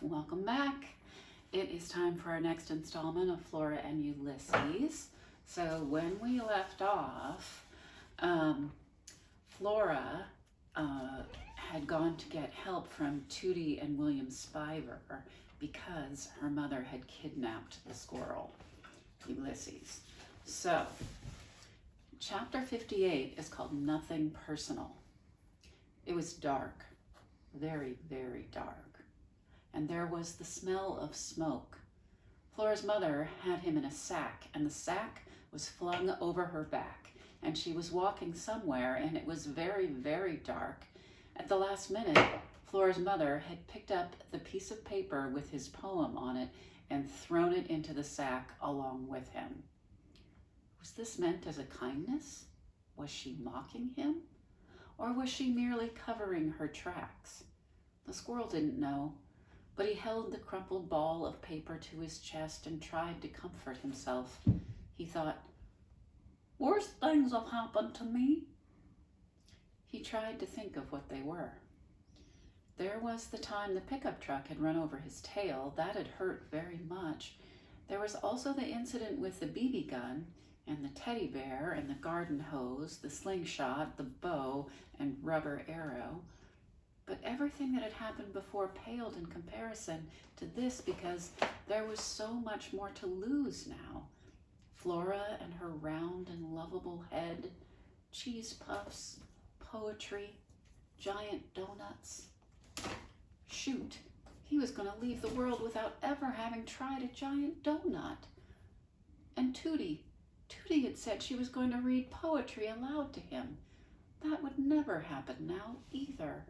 Welcome back. It is time for our next installment of Flora and Ulysses. So when we left off, Flora had gone to get help from Tootie and William Spiver because her mother had kidnapped the squirrel, Ulysses. So chapter 58 is called Nothing Personal. It was dark, very, very dark. And there was the smell of smoke. Flora's mother had him in a sack, and the sack was flung over her back, and she was walking somewhere, and it was very, very dark. At the last minute, Flora's mother had picked up the piece of paper with his poem on it and thrown it into the sack along with him. Was this meant as a kindness? Was she mocking him? Or was she merely covering her tracks? The squirrel didn't know. But he held the crumpled ball of paper to his chest and tried to comfort himself. He thought, "Worse things have happened to me." He tried to think of what they were. There was the time the pickup truck had run over his tail. That had hurt very much. There was also the incident with the BB gun and the teddy bear and the garden hose, the slingshot, the bow, and rubber arrow. But everything that had happened before paled in comparison to this because there was so much more to lose now. Flora and her round and lovable head, cheese puffs, poetry, giant donuts. Shoot, he was going to leave the world without ever having tried a giant donut. And Tootie had said she was going to read poetry aloud to him. That would never happen now either.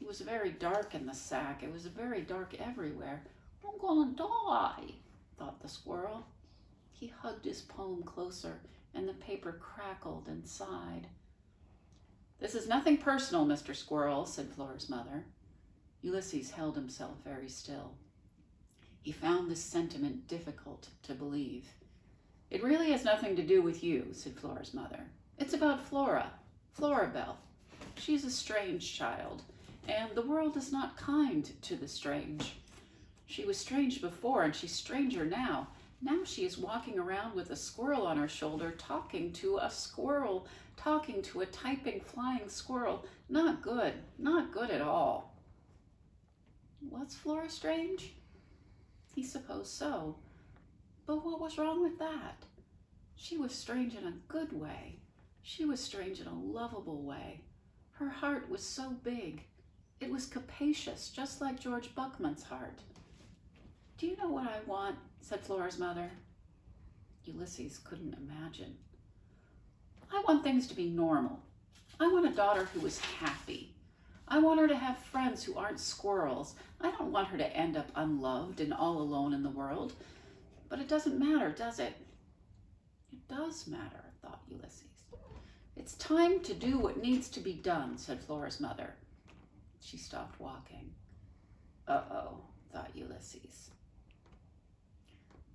It was very dark in the sack. It was very dark everywhere. "I'm gonna die," thought the squirrel. He hugged his poem closer, and the paper crackled and sighed. "This is nothing personal, Mr. Squirrel," said Flora's mother. Ulysses held himself very still. He found this sentiment difficult to believe. "It really has nothing to do with you," said Flora's mother. "It's about Florabelle. She's a strange child. And the world is not kind to the strange. She was strange before, and she's stranger now. Now she is walking around with a squirrel on her shoulder, talking to a squirrel, talking to a typing, flying squirrel. Not good at all." Was Flora strange? He supposed so. But what was wrong with that? She was strange in a good way. She was strange in a lovable way. Her heart was so big. It was capacious, just like George Buckman's heart. "Do you know what I want?" said Flora's mother. Ulysses couldn't imagine. "I want things to be normal. I want a daughter who is happy. I want her to have friends who aren't squirrels. I don't want her to end up unloved and all alone in the world. But it doesn't matter, does it?" "It does matter," thought Ulysses. "It's time to do what needs to be done," said Flora's mother. She stopped walking. Uh-oh, thought Ulysses.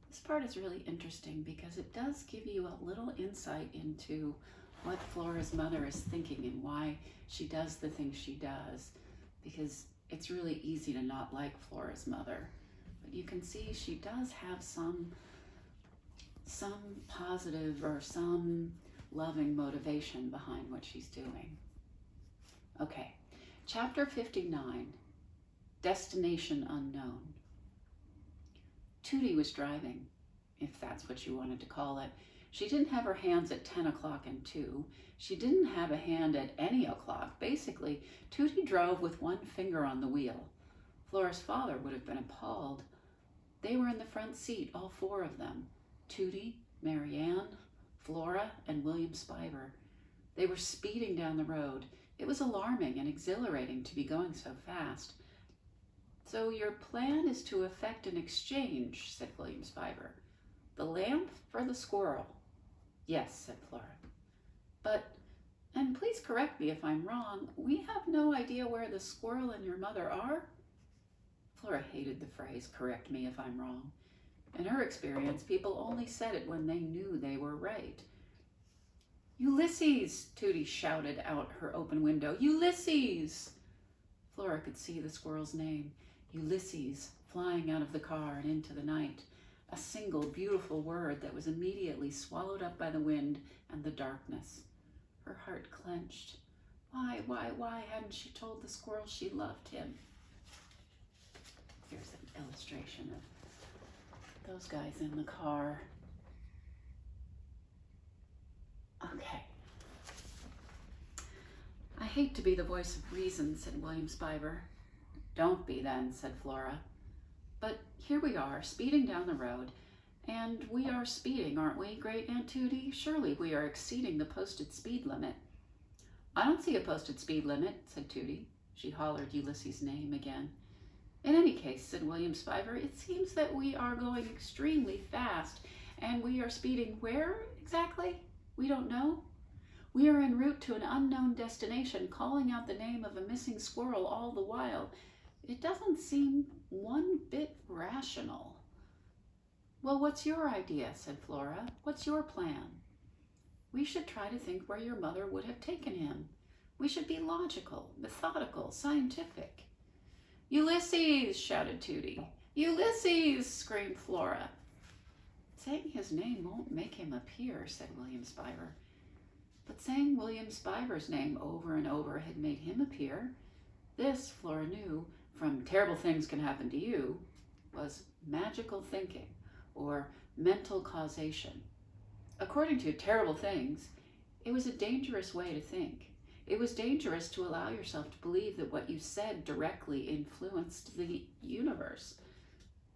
This part is really interesting because it does give you a little insight into what Flora's mother is thinking and why she does the things she does, because it's really easy to not like Flora's mother. But you can see she does have some positive or some loving motivation behind what she's doing. Okay. Chapter 59, Destination Unknown. Tootie was driving, if that's what you wanted to call it. She didn't have her hands at 10 o'clock and 2. She didn't have a hand at any o'clock. Basically, Tootie drove with one finger on the wheel. Flora's father would have been appalled. They were in the front seat, all four of them. Tootie, Marianne, Flora, and William Spiver. They were speeding down the road. It was alarming and exhilarating to be going so fast. "So your plan is to effect an exchange," said William Spiver. "The lamp for the squirrel." "Yes," said Flora. "But, and please correct me if I'm wrong, we have no idea where the squirrel and your mother are?" Flora hated the phrase, "correct me if I'm wrong." In her experience, people only said it when they knew they were right. "Ulysses!" Tootie shouted out her open window. "Ulysses!" Flora could see the squirrel's name. Ulysses flying out of the car and into the night. A single beautiful word that was immediately swallowed up by the wind and the darkness. Her heart clenched. Why hadn't she told the squirrel she loved him? Here's an illustration of those guys in the car. Okay. I hate to be the voice of reason, said William Spiver. Don't be then, said Flora. But here we are, speeding down the road, and we are speeding, aren't we, Great Aunt Tootie? Surely we are exceeding the posted speed limit. I don't see a posted speed limit, said Tootie. She hollered Ulysses' name again. In any case, said William Spiver, it seems that we are going extremely fast, and we are speeding where exactly? We don't know. We are en route to an unknown destination, calling out the name of a missing squirrel all the while. It doesn't seem one bit rational. Well, what's your idea, said Flora. What's your plan? We should try to think where your mother would have taken him. We should be logical, methodical, scientific. Ulysses, shouted Tootie. Ulysses, screamed Flora. Saying his name won't make him appear, said William Spiver. But saying William Spiver's name over and over had made him appear. This, Flora knew, from Terrible Things Can Happen to You, was magical thinking, or mental causation. According to Terrible Things, it was a dangerous way to think. It was dangerous to allow yourself to believe that what you said directly influenced the universe.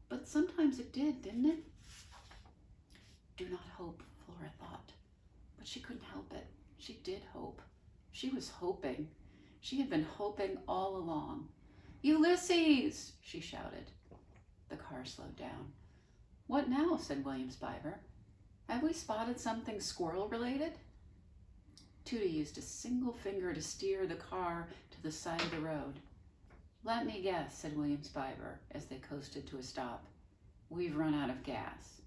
But sometimes it did, didn't it? Do not hope, Flora thought. But she couldn't help it. She did hope. She was hoping. She had been hoping all along. Ulysses, she shouted. The car slowed down. What now, said William Spiver. Have we spotted something squirrel-related? Tootie used a single finger to steer the car to the side of the road. Let me guess, said William Spiver as they coasted to a stop. We've run out of gas.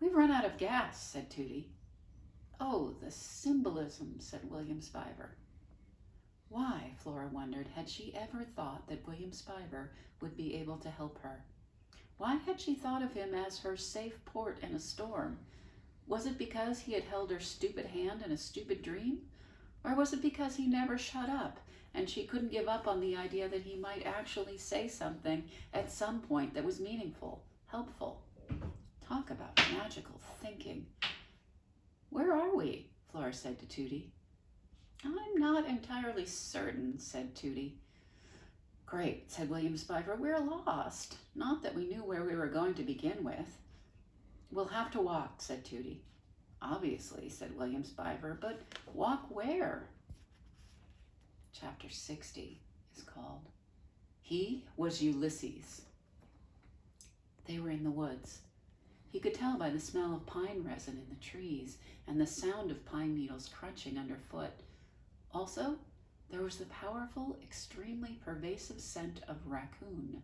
We've run out of gas, said Tootie. Oh, the symbolism, said William Spiver. Why, Flora wondered, had she ever thought that William Spiver would be able to help her? Why had she thought of him as her safe port in a storm? Was it because he had held her stupid hand in a stupid dream? Or was it because he never shut up and she couldn't give up on the idea that he might actually say something at some point that was meaningful, helpful? Talk about magical thinking. Where are we? Flora said to Tootie. I'm not entirely certain, said Tootie. Great, said William Spiver. We're lost. Not that we knew where we were going to begin with. We'll have to walk, said Tootie. Obviously, said William Spiver, but walk where? Chapter 60 is called He Was Ulysses. They were in the woods. He could tell by the smell of pine resin in the trees and the sound of pine needles crunching underfoot. Also, there was the powerful, extremely pervasive scent of raccoon.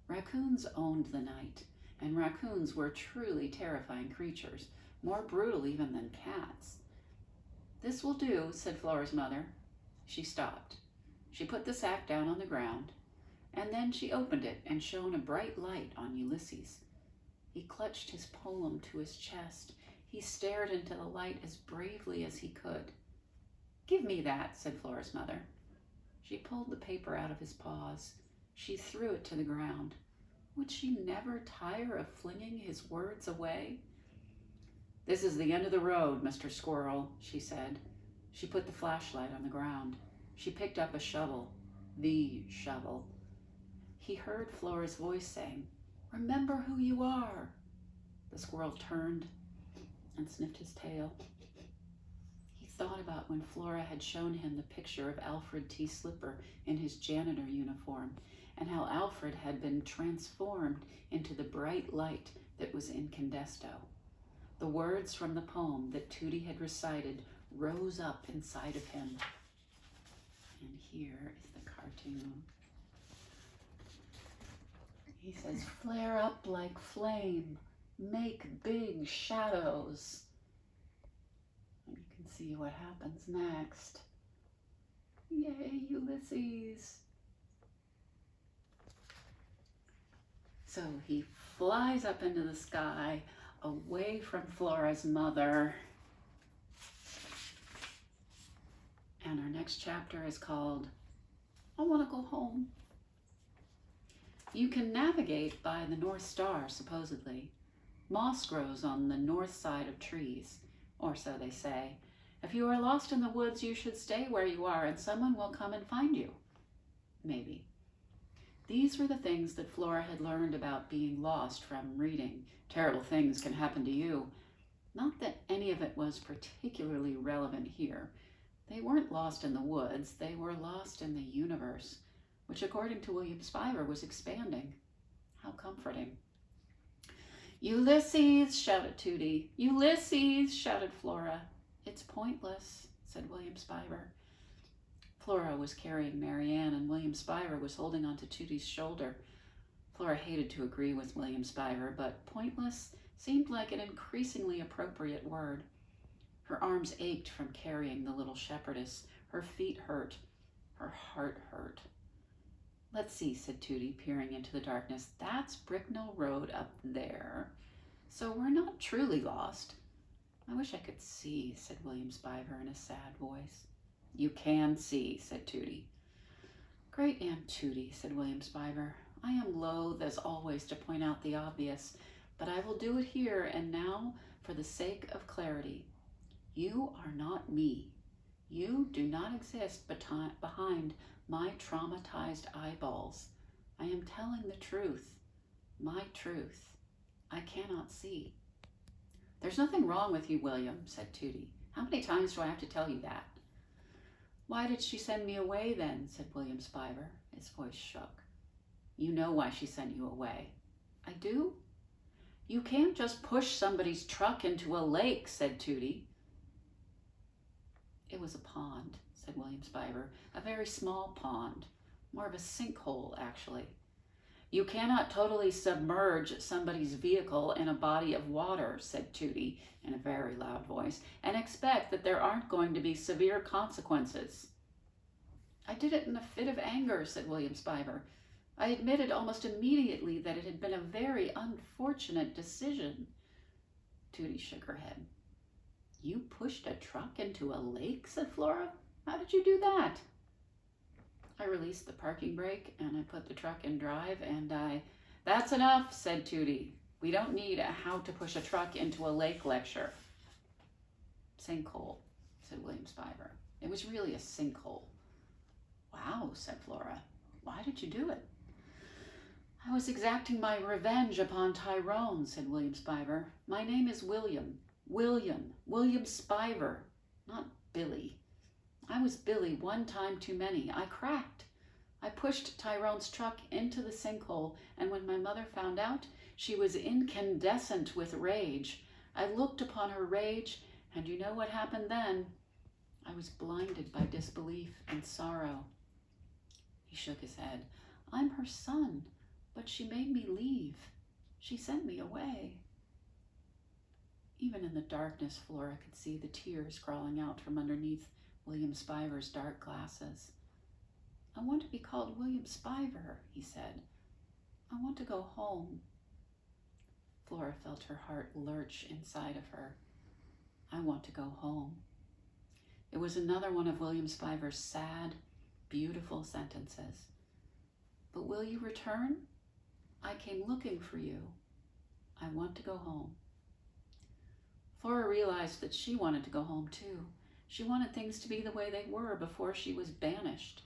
Raccoons owned the night, and raccoons were truly terrifying creatures, more brutal even than cats. This will do, said Flora's mother. She stopped. She put the sack down on the ground, and then she opened it and shone a bright light on Ulysses. He clutched his poem to his chest. He stared into the light as bravely as he could. Give me that, said Flora's mother. She pulled the paper out of his paws. She threw it to the ground. Would she never tire of flinging his words away? This is the end of the road, Mr. Squirrel, she said. She put the flashlight on the ground. She picked up a shovel. The shovel. He heard Flora's voice saying, Remember who you are. The squirrel turned and sniffed his tail. He thought about when Flora had shown him the picture of Alfred T. Slipper in his janitor uniform, and how Alfred had been transformed into the bright light that was incandesto. The words from the poem that Tootie had recited rose up inside of him. And here is the cartoon. He says, flare up like flame, make big shadows. And you can see what happens next. Yay, Ulysses. So he flies up into the sky, away from Flora's mother. And our next chapter is called, I Want to Go Home. You can navigate by the North Star, supposedly. Moss grows on the north side of trees, or so they say. If you are lost in the woods, you should stay where you are and someone will come and find you. Maybe. These were the things that Flora had learned about being lost from reading. Terrible things can happen to you. Not that any of it was particularly relevant here. They weren't lost in the woods, they were lost in the universe, which according to William Spiver was expanding. How comforting. Ulysses, shouted Tootie. Ulysses, shouted Flora. It's pointless, said William Spiver. Flora was carrying Marianne, and William Spiver was holding onto Tootie's shoulder. Flora hated to agree with William Spiver, but pointless seemed like an increasingly appropriate word. Her arms ached from carrying the little shepherdess. Her feet hurt. Her heart hurt. Let's see, said Tootie, peering into the darkness. That's Bricknell Road up there. So we're not truly lost. I wish I could see, said William Spiver in a sad voice. You can see, said Tootie. Great Aunt Tootie, said William Spiver. I am loath, as always, to point out the obvious, but I will do it here and now for the sake of clarity. You are not me. You do not exist behind my traumatized eyeballs. I am telling the truth, my truth. I cannot see. There's nothing wrong with you, William, said Tootie. How many times do I have to tell you that? Why did she send me away then, said William Spiver. His voice shook. You know why she sent you away. I do? You can't just push somebody's truck into a lake, said Tootie. It was a pond, said William Spiver. A very small pond. More of a sinkhole, actually. You cannot totally submerge somebody's vehicle in a body of water, said Tootie in a very loud voice, and expect that there aren't going to be severe consequences. I did it in a fit of anger, said William Spiver. I admitted almost immediately that it had been a very unfortunate decision. Tootie shook her head. You pushed a truck into a lake, said Flora. How did you do that? I released the parking brake and I put the truck in drive and That's enough, said Tootie. We don't need a how to push a truck into a lake lecture. Sinkhole, said William Spiver. It was really a sinkhole. Wow, said Flora. Why did you do it? I was exacting my revenge upon Tyrone, said William Spiver. My name is William. William Spiver, not Billy. I was Billy one time too many. I cracked. I pushed Tyrone's truck into the sinkhole, and when my mother found out, she was incandescent with rage. I looked upon her rage, and you know what happened then? I was blinded by disbelief and sorrow. He shook his head. I'm her son, but she made me leave. She sent me away. Even in the darkness, Flora could see the tears crawling out from underneath William Spiver's dark glasses. I want to be called William Spiver, he said. I want to go home. Flora felt her heart lurch inside of her. I want to go home. It was another one of William Spiver's sad, beautiful sentences. But will you return? I came looking for you. I want to go home. Flora realized that she wanted to go home too. She wanted things to be the way they were before she was banished.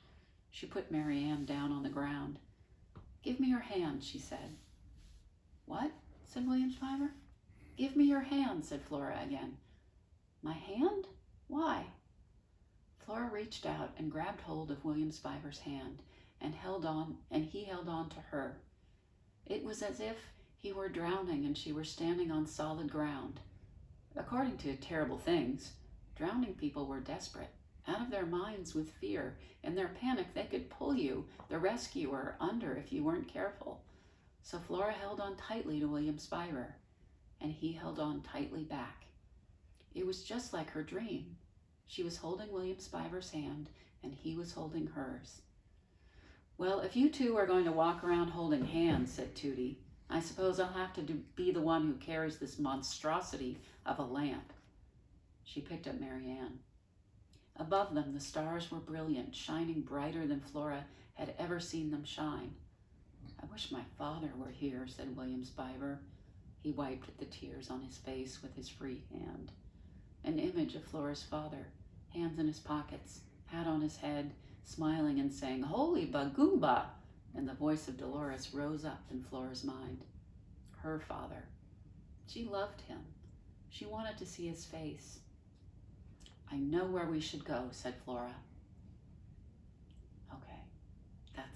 She put Marianne down on the ground. Give me your hand, she said. What? Said William Spiver. Give me your hand, said Flora again. My hand? Why? Flora reached out and grabbed hold of William Spiver's hand and he held on to her. It was as if he were drowning and she were standing on solid ground. According to Terrible Things, drowning people were desperate, out of their minds with fear. In their panic, they could pull you, the rescuer, under if you weren't careful. So Flora held on tightly to William Spiver, and he held on tightly back. It was just like her dream. She was holding William Spiver's hand, and he was holding hers. Well, if you two are going to walk around holding hands, said Tootie, I suppose I'll have to be the one who carries this monstrosity of a lamp. She picked up Marianne. Above them, the stars were brilliant, shining brighter than Flora had ever seen them shine. I wish my father were here, said William Spiver. He wiped the tears on his face with his free hand. An image of Flora's father, hands in his pockets, hat on his head, smiling and saying, "Holy Bagumba!" And the voice of Dolores rose up in Flora's mind. Her father. She loved him. She wanted to see his face. I know where we should go, said Flora.